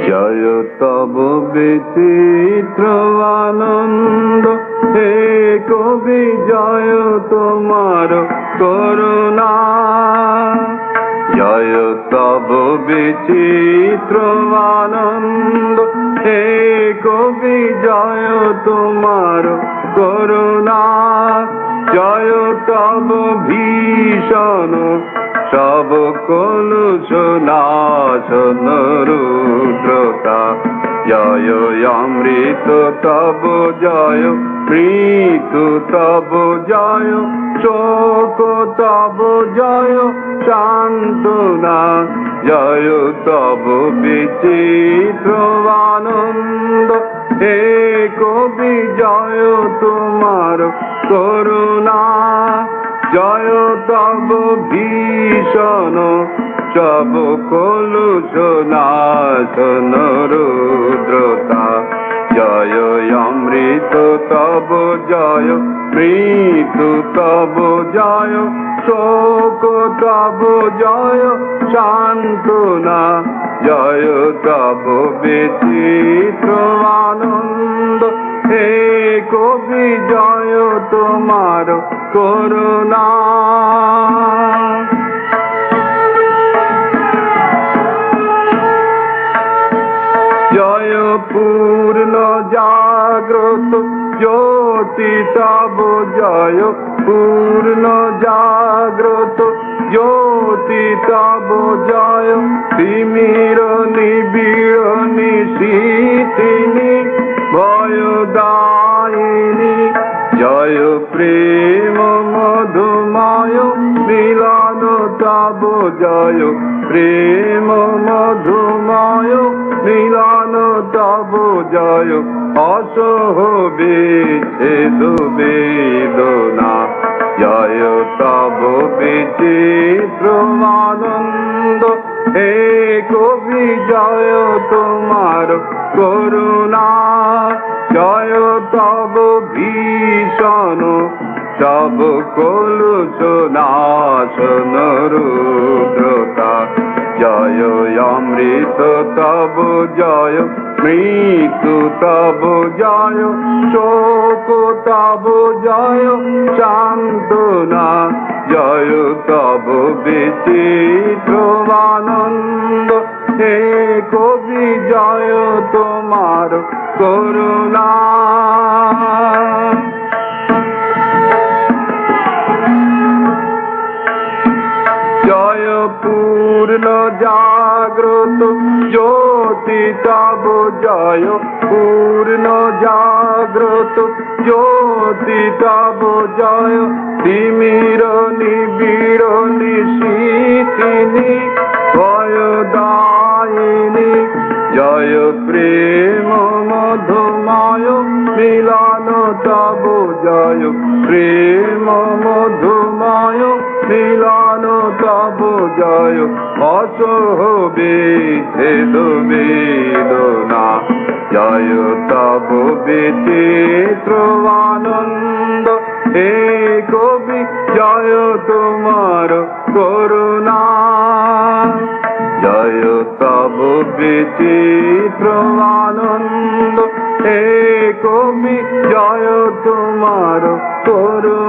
জয় তব বিচিত্র আনন্দ, হে কবি জয় তোমার করুণা। জয় তব বিচিত্র আনন্দ, হে কবি জয় তোমার করুণা। জয় তব ভীষণ সব কলুষ নাশন রুদ্রতা। জয় অমৃত তব জয়, মৃত্যু তব জয়, শোক তব জয় সান্ত্বনা। জয় তব বিচিত্র আনন্দ, হে কবি জয় তোমার করুণা। জয় তব ভীষণ সব কলুষ নাশন রুদ্রতা। জয় অমৃত তব জয়, মৃত্যু তব জয়, শোক তব জয় সান্ত্বনা। জয় তব বিচিত্র আনন্দ, হে কবি জয় তোমার করুণা। জয় পূর্ণ জাগ্রত জ্যোতি তব জয়, পূর্ণ জাগ্রত জ্যোতি তব জয়। তিমির নিবিড় নিশীথিনী ভয়দায়িনী। জয় প্রেম মধুময় মিলন তব জয়, প্রেম মধুময় মিলন তব জয়। অসহ বিচ্ছেদ বেদনা। জয় তব বিচিত্র আনন্দ, হে কবি জয় তোমার করুণা। জয় তব ভীষণ সব কলুষ নাশন রুদ্রতা। জয় অমৃত তব জয়, মৃত্যু তব জয়, শোক তব জয় সান্ত্বনা। জয় তব বিচিত্র আনন্দ, হে কবি জয় তোমার করুণা। জয় পূর্ণ জাগ্রত জ্যোতি তব জয়, পূর্ণ জাগ্রত জ্যোতি তব জয়। তিমির নিবিড় নিশীথিনী ভয়দায়িনী। জয় প্রেম মধুময় মিলন তব জয়, প্রেম মধুময় মিলন তব জয়। অসহ বিচ্ছেদ বেদনা। জয় তব বিচিত্র আনন্দ, হে কবি জয় তোমার করুণা। জয় তব বিচিত্র আনন্দ, হে কবি জয় তোমার করুণা।